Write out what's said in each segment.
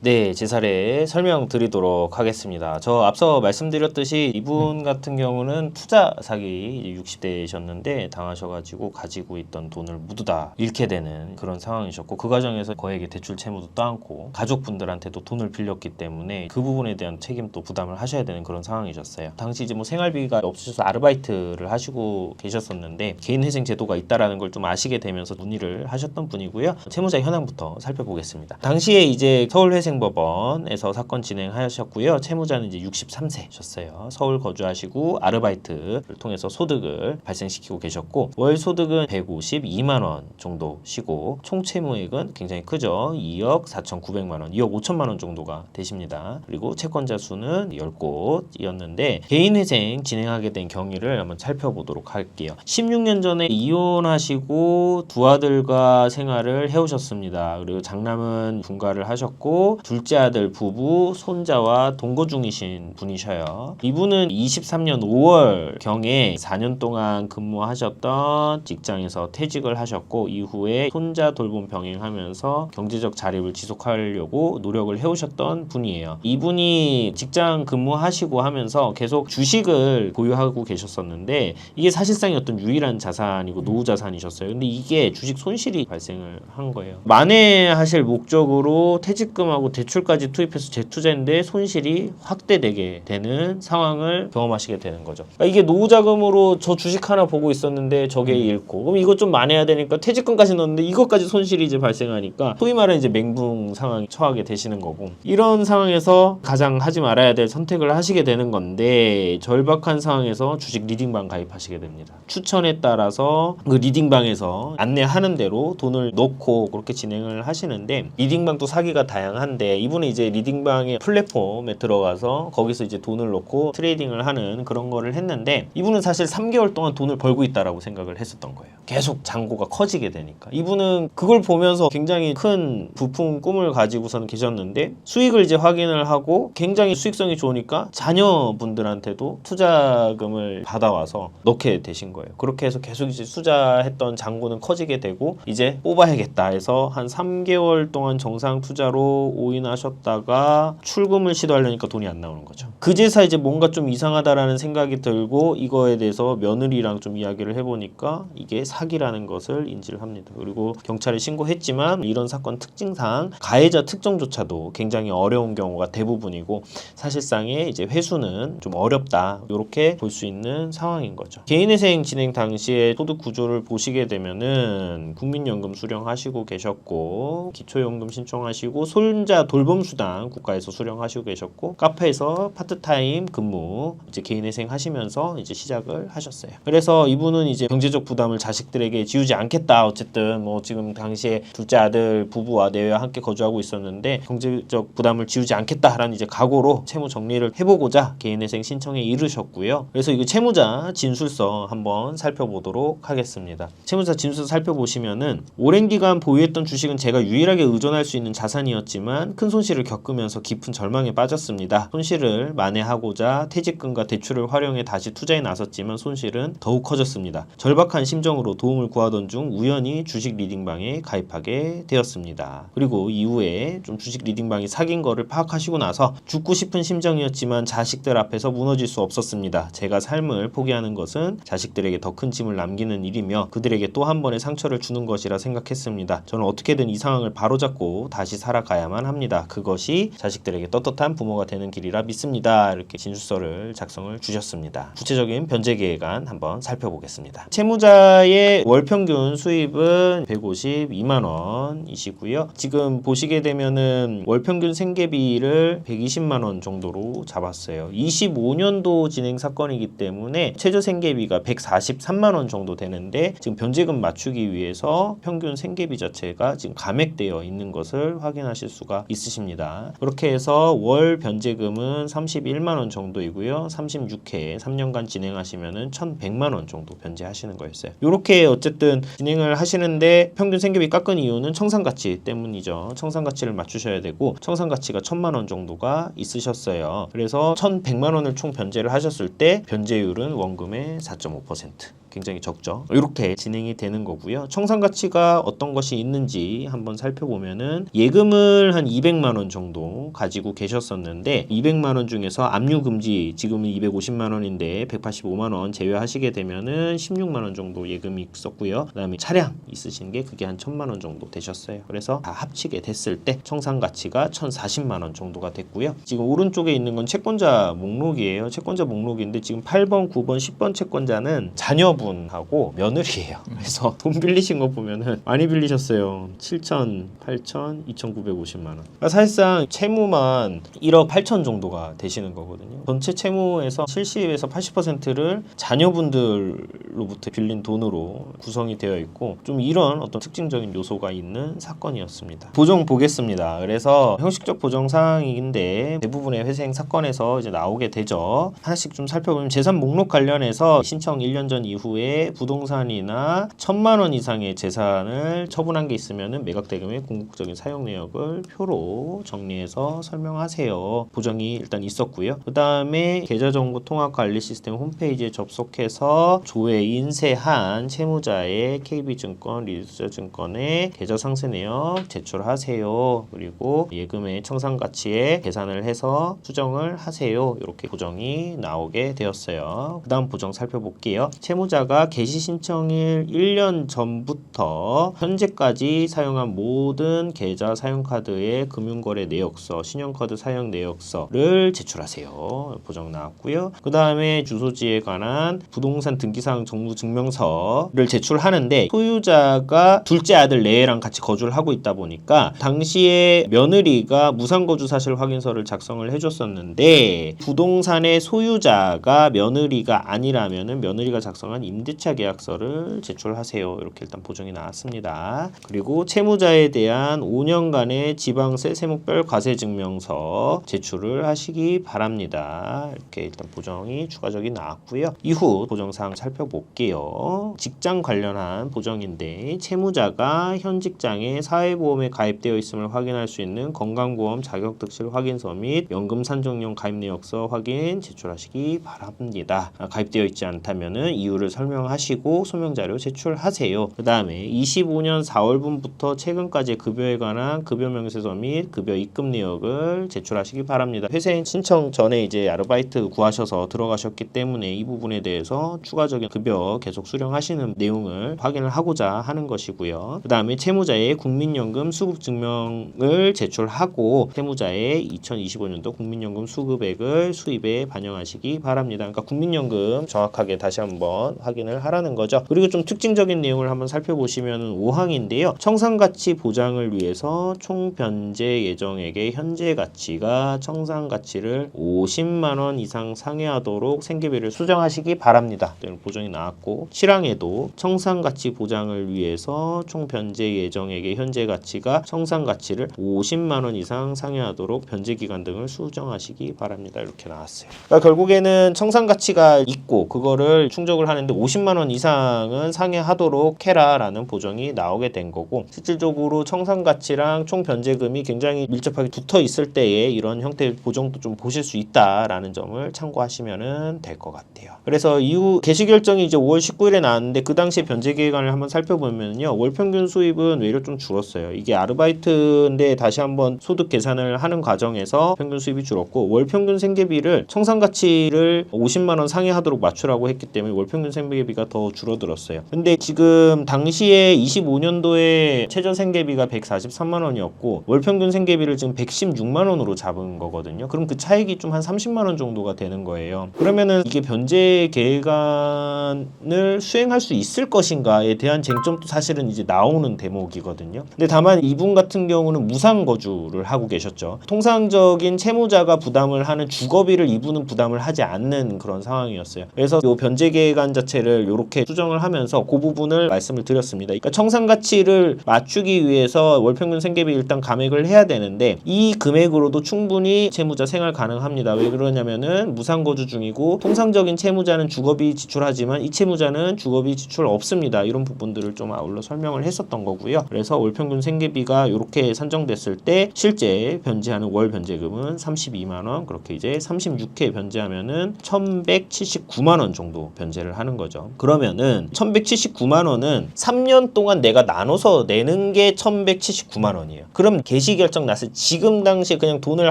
네, 제 사례 설명드리도록 하겠습니다. 저 앞서 말씀드렸듯이 이분 같은 경우는 투자 사기 60대이셨는데 당하셔가지고 가지고 있던 돈을 모두 다 잃게 되는 그런 상황이셨고, 그 과정에서 거액의 대출 채무도 떠안고 가족분들한테도 돈을 빌렸기 때문에 그 부분에 대한 책임도 부담을 하셔야 되는 그런 상황이셨어요. 당시 이제 뭐 생활비가 없으셔서 아르바이트를 하시고 계셨었는데 개인회생 제도가 있다라는 걸 좀 아시게 되면서 문의를 하셨던 분이고요. 채무자 현황부터 살펴보겠습니다. 당시에 이제 서울회생법원에서 사건 진행하셨고요. 채무자는 이제 63세셨어요. 서울 거주하시고 아르바이트를 통해서 소득을 발생시키고 계셨고, 월 소득은 152만 원 정도시고 총 채무액은 굉장히 크죠. 2억 4,900만 원, 2억 5천만 원 정도가 되십니다. 그리고 채권자 수는 10곳이었는데 개인회생 진행하게 된 경위를 한번 살펴보도록 할게요. 16년 전에 이혼하시고 두 아들과 생활을 해오셨습니다. 그리고 장남은 분가를 하셨고 둘째 아들 부부, 손자와 동거 중이신 분이셔요. 이분은 23년 5월 경에 4년 동안 근무하셨던 직장에서 퇴직을 하셨고 이후에 손자 돌봄 병행하면서 경제적 자립을 지속하려고 노력을 해오셨던 분이에요. 이분이 직장 근무하시고 하면서 계속 주식을 보유하고 계셨었는데 이게 사실상의 어떤 유일한 자산이고 노후 자산이셨어요. 근데 이게 주식 손실이 발생을 한 거예요. 만회하실 목적으로 퇴직금하고 대출까지 투입해서 재투자했는데 손실이 확대되게 되는 상황을 경험하시게 되는 거죠. 그러니까 이게 노후 자금으로 저 주식 하나 보고 있었는데 저게 잃고, 그럼 이거 좀 만회해야 되니까 퇴직금까지 넣었는데 이것까지 손실이 이제 발생하니까 소위 말하는 이제 맹붕 상황에 처하게 되시는 거고, 이런 상황에서 가장 하지 말아야 될 선택을 하시게 되는 건데 절박한 상황에서 주식 리딩방 가입하시게 됩니다. 추천에 따라서 그 리딩방에서 안내하는 대로 돈을 넣고 그렇게 진행을 하시는데, 리딩방도 사기가 다양한데 이분은 이제 리딩방의 플랫폼에 들어가서 거기서 이제 돈을 넣고 트레이딩을 하는 그런 거를 했는데, 이분은 사실 3개월 동안 돈을 벌고 있다라고 생각을 했었던 거예요. 계속 잔고가 커지게 되니까. 이분은 그걸 보면서 굉장히 큰 부푼 꿈을 가지고서는 계셨는데 수익을 이제 확인을 하고 굉장히 수익성이 좋으니까 자녀분들한테도 투자금을 받아와서 넣게 되신 거예요. 그렇게 해서 계속 이제 투자했던 잔고는 커지게 되고 이제 뽑아야겠다 해서 한 3개월 동안 정상 투자로 올인하셨다가 출금을 시도하려니까 돈이 안 나오는 거죠. 그제서 이제 뭔가 좀 이상하다라는 생각이 들고 이거에 대해서 며느리랑 좀 이야기를 해보니까 이게 사기라는 것을 인지를 합니다. 그리고 경찰에 신고했지만 이런 사건 특징상 가해자 특정조차도 굉장히 어려운 경우가 대부분이고 사실상의 이제 회수는 좀 어렵다, 이렇게 볼 수 있는 상황인 거죠. 개인회생 진행 당시에 소득 구조를 보시게 되면은 국민연금 수령하시고 계셨고 기초연금 신청하시고 손자 돌봄수당 국가에서 수령하시고 계셨고 카페에서 파트타임 근무 이제 개인회생 하시면서 이제 시작을 하셨어요. 그래서 이분은 이제 경제적 부담을 자식들에게 지우지 않겠다. 어쨌든 뭐 지금 당시에 둘째 아들 부부와 내외와 함께 거주하고 있었는데 경제적 부담을 지우지 않겠다라는 이제 각오로 채무 정리를 해보고자 개인회생 신청에 이르셨고요. 그래서 이거 채무자 진술서 한번 살펴보도록 하겠습니다. 채무자 진술서 살펴보시면은 오랜 기간 보유했던 주식은 제가 유일하게 의존할 수 있는 자산이었지만 큰 손실을 겪으면서 깊은 절망에 빠졌습니다. 손실을 만회하고자 퇴직금과 대출을 활용해 다시 투자에 나섰지만 손실은 더욱 커졌습니다. 절박한 심정으로 도움을 구하던 중 우연히 주식 리딩방에 가입하게 되었습니다. 그리고 이후에 좀 주식 리딩방이 사귄 거를 파악하시고 나서 죽고 싶은 심정이었지만 자식들 앞에서 무너질 수 없었습니다. 제가 삶을 포기하는 것은 자식들에게 더 큰 짐을 남기는 일이며 그들에게 또 한 번의 상처를 주는 것이라 생각했습니다. 저는 어떻게든 이 상황을 바로잡고 다시 살아가야만 합니다. 그것이 자식들에게 떳떳한 부모가 되는 길이라 믿습니다. 이렇게 진술서를 작성을 주셨습니다. 구체적인 변제 계획안 한번 살펴보겠습니다. 채무자의 월 평균 수입은 152만 원이시고요. 지금 보시게 되면은 월 평균 생계비를 120만 원 정도로 잡았어요. 25년도 진행 사건이기 때문에 최저 생계비가 143만 원 정도 되는데 지금 변제금 맞추기 위해서 평균 생계비 자체가 지금 감액되어 있는 것을 확인하실 수가 있으십니다. 그렇게 해서 월 변제금은 31만 원 정도이고요. 36회 3년간 진행하시면은 1,100만 원 정도 변제하시는 거였어요. 이렇게 어쨌든 진행을 하시는데 평균 생계비 깎은 이유는 청산가치 때문이죠. 청산가치를 맞추셔야 되고 청산가치가 1,000만 원 정도가 있으셨어요. 그래서 1,100만 원을 총 변제를 하셨을 때 변제율은 원금의 4.5%. 굉장히 적죠. 이렇게 진행이 되는 거고요. 청산 가치가 어떤 것이 있는지 한번 살펴보면은 예금을 한 200만 원 정도 가지고 계셨었는데 200만 원 중에서 압류 금지 지금은 250만 원인데 185만 원 제외하시게 되면은 16만 원 정도 예금이 있었고요. 그다음에 차량 있으신 게 그게 한 1000만 원 정도 되셨어요. 그래서 다 합치게 됐을 때 청산 가치가 1040만 원 정도가 됐고요. 지금 오른쪽에 있는 건 채권자 목록이에요. 채권자 목록인데 지금 8번, 9번, 10번 채권자는 자녀분하고 며느리예요. 그래서 돈 빌리신 거 보면은 많이 빌리셨어요. 7천, 8천, 2,950만 원. 그러니까 사실상 채무만 1억 8천 정도가 되시는 거거든요. 전체 채무에서 70에서 80%를 자녀분들로부터 빌린 돈으로 구성이 되어 있고 좀 이런 어떤 특징적인 요소가 있는 사건이었습니다. 보정 보겠습니다. 그래서 형식적 보정 사항인데 대부분의 회생 사건에서 이제 나오게 되죠. 하나씩 좀 살펴보면 재산 목록 관련해서 신청 1년 전 이후에 부동산이나 1000만 원 이상의 재산을 처분한 게 있으면은 매각 대금의 궁극적인 사용 내역을 표로 정리해서 설명하세요. 보정이 일단 있었고요. 그 다음에 계좌정보 통합관리 시스템 홈페이지에 접속해서 조회 인쇄한 채무자의 KB증권, 리두스증권의 계좌 상세 내역 제출하세요. 그리고 예금의 청산 가치에 계산을 해서 수정을 하세요. 이렇게 보정이 나오게 되었어요. 그 다음 보정 살펴볼게요. 채무자가 개시 신청일 1년 전부터 현재까지 사용한 모든 계좌 사용카드의 금융거래 내역서, 신용카드 사용 내역서를 제출하세요. 보정 나왔고요. 그 다음에 주소지에 관한 부동산 등기사항 정보증명서를 제출하는데 소유자가 둘째 아들 내랑 같이 거주를 하고 있다 보니까 당시에 며느리가 무상거주 사실 확인서를 작성을 해줬었는데 부동산의 소유자가 며느리가 아니라면은 며느리가 작성한 임대차 계약서를 제출하세요. 이렇게 일단 보정이 나왔습니다. 그리고 채무자에 대한 5년간의 지방세 세목별 과세증명서 제출을 하시기 바랍니다. 이렇게 일단 보정이 추가적이 나왔고요. 이후 보정사항 살펴볼게요. 직장 관련한 보정인데 채무자가 현 직장에 사회보험에 가입되어 있음을 확인할 수 있는 건강보험 자격특실 확인서 및 연금 산정용 가입 내역서 확인 제출하시기 바랍니다. 가입되어 있지 않다면은 이유를 설명하시고 소명자료 제출하세요. 그 다음에 25년 4월분부터 최근까지 급여에 관한 급여 명세서 및 급여 입금 내역을 제출하시기 바랍니다. 회생 신청 전에 이제 아르바이트 구하셔서 들어가셨기 때문에 이 부분에 대해서 추가적인 급여 계속 수령하시는 내용을 확인을 하고자 하는 것이고요. 그 다음에 채무자의 국민연금 수급 증명을 제출하고 채무자의 2025년도 국민연금 수급액을 수입에 반영하시기 바랍니다. 그러니까 국민연금 정확하게 다시 한번 확인을 하라는 거죠. 그리고 좀 특징적인 내용을 한번 살펴보시면 5항인데요. 청산가치 보장을 위해서 총 변제 예정액의 현재 가치가 청산가치를 50만 원 이상 상회하도록 생계비를 수정하시기 바랍니다. 보정이 나왔고 7항에도 청산가치 보장을 위해서 총 변제 예정액의 현재 가치가 청산가치를 50만 원 이상 상회하도록 변제기간 등을 수정하시기 바랍니다. 이렇게 나왔어요. 그러니까 결국에는 청산가치가 있고 그거를 충족을 하는데 50만 원 이상은 상회하도록 해라라는 보정이 나오게 된 거고 실질적으로 청산가치랑 총 변제금이 굉장히 밀접하게 붙어 있을 때에 이런 형태의 보정도 좀 보실 수 있다라는 점을 참고하시면 될 것 같아요. 그래서 이후 개시결정이 이제 5월 19일에 나왔는데 그 당시에 변제기간을 한번 살펴보면요. 월평균 수입은 외려 좀 줄었어요. 이게 아르바이트인데 다시 한번 소득 계산을 하는 과정에서 평균 수입이 줄었고 월평균 생계비를 청산가치를 50만 원 상회하도록 맞추라고 했기 때문에 월평균 생계비가 더 줄어들었어요. 근데 지금 당시에 25년도에 최저 생계비가 143만 원이었고 월평균 생계비를 지금 116만 원으로 잡은 거거든요. 그럼 그 차익이 좀 한 30만 원 정도가 되는 거예요. 그러면은 이게 변제 계획안을 수행할 수 있을 것인가에 대한 쟁점도 사실은 이제 나오는 대목이거든요. 근데 다만 이분 같은 경우는 무상거주를 하고 계셨죠. 통상적인 채무자가 부담을 하는 주거비를 이분은 부담을 하지 않는 그런 상황이었어요. 그래서 이 변제 계획안 자체를 이렇게 수정을 하면서 그 부분을 말씀을 드렸습니다. 그러니까 청산가치를 맞추기 위해서 월평균 생계비 일단 감액을 해야 되는데 이 금액으로도 충분히 채무자 생활 가능합니다. 왜 그러냐면은 무상거주 중이고 통상적인 채무자는 주거비 지출하지만 이 채무자는 주거비 지출 없습니다. 이런 부분들을 좀 아울러 설명을 했었던 거고요. 그래서 월평균 생계비가 이렇게 산정됐을 때 실제 변제하는 월 변제금은 32만 원, 그렇게 이제 36회 변제하면은 1,179만 원 정도 변제를 하는 거죠. 그러면은 1179만 원은 3년 동안 내가 나눠서 내는 게 1179만 원이에요. 그럼 개시결정 났을 지금 당시에 그냥 돈을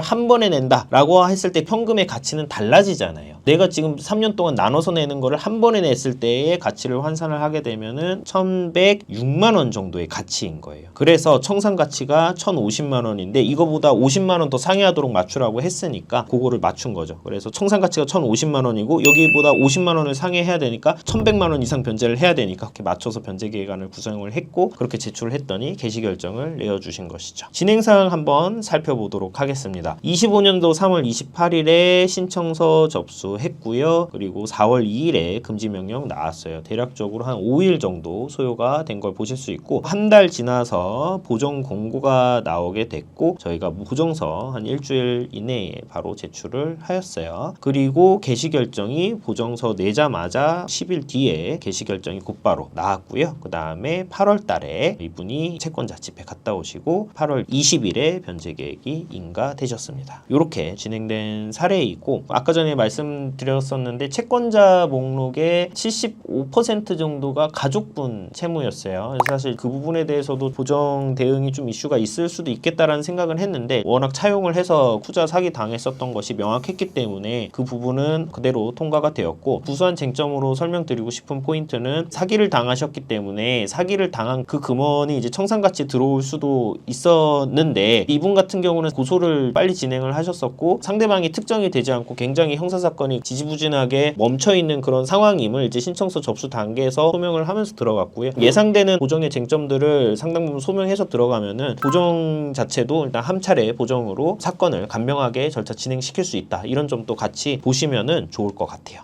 한 번에 낸다라고 했을 때 현금의 가치는 달라지잖아요. 내가 지금 3년 동안 나눠서 내는 거를 한 번에 냈을 때의 가치를 환산을 하게 되면은 1106만 원 정도의 가치인 거예요. 그래서 청산 가치가 1050만 원인데 이거보다 50만 원 더 상회하도록 맞추라고 했으니까 그거를 맞춘 거죠. 그래서 청산 가치가 1050만 원이고 여기보다 50만 원을 상회해야 되니까 1100만 원 이상 변제를 해야 되니까 그렇게 맞춰서 변제 계획안을 구성을 했고 그렇게 제출을 했더니 개시 결정을 내어주신 것이죠. 진행사항 한번 살펴보도록 하겠습니다. 25년도 3월 28일에 신청서 접수했고요. 그리고 4월 2일에 금지명령 나왔어요. 대략적으로 한 5일 정도 소요가 된 걸 보실 수 있고 한 달 지나서 보정 공고가 나오게 됐고 저희가 보정서 한 일주일 이내에 바로 제출을 하였어요. 그리고 개시 결정이 보정서 내자마자 10일 뒤에 개시 결정이 곧바로 나왔고요. 그 다음에 8월 달에 이분이 채권자 집에 갔다 오시고 8월 20일에 변제 계획이 인가되셨습니다. 이렇게 진행된 사례이고 아까 전에 말씀드렸었는데 채권자 목록의 75% 정도가 가족분 채무였어요. 그래서 사실 그 부분에 대해서도 보정 대응이 좀 이슈가 있을 수도 있겠다라는 생각은 했는데 워낙 차용을 해서 후자 사기 당했었던 것이 명확했기 때문에 그 부분은 그대로 통과가 되었고 부수한 쟁점으로 설명드리고 싶은 포인트는 사기를 당하셨기 때문에 사기를 당한 그 금원이 이제 청산같이 들어올 수도 있었는데 이분 같은 경우는 고소를 빨리 진행을 하셨었고 상대방이 특정이 되지 않고 굉장히 형사사건이 지지부진하게 멈춰있는 그런 상황임을 이제 신청서 접수 단계에서 소명을 하면서 들어갔고요. 예상되는 보정의 쟁점들을 상당 부분 소명해서 들어가면은 보정 자체도 일단 한 차례 보정으로 사건을 간명하게 절차 진행시킬 수 있다. 이런 점도 같이 보시면은 좋을 것 같아요.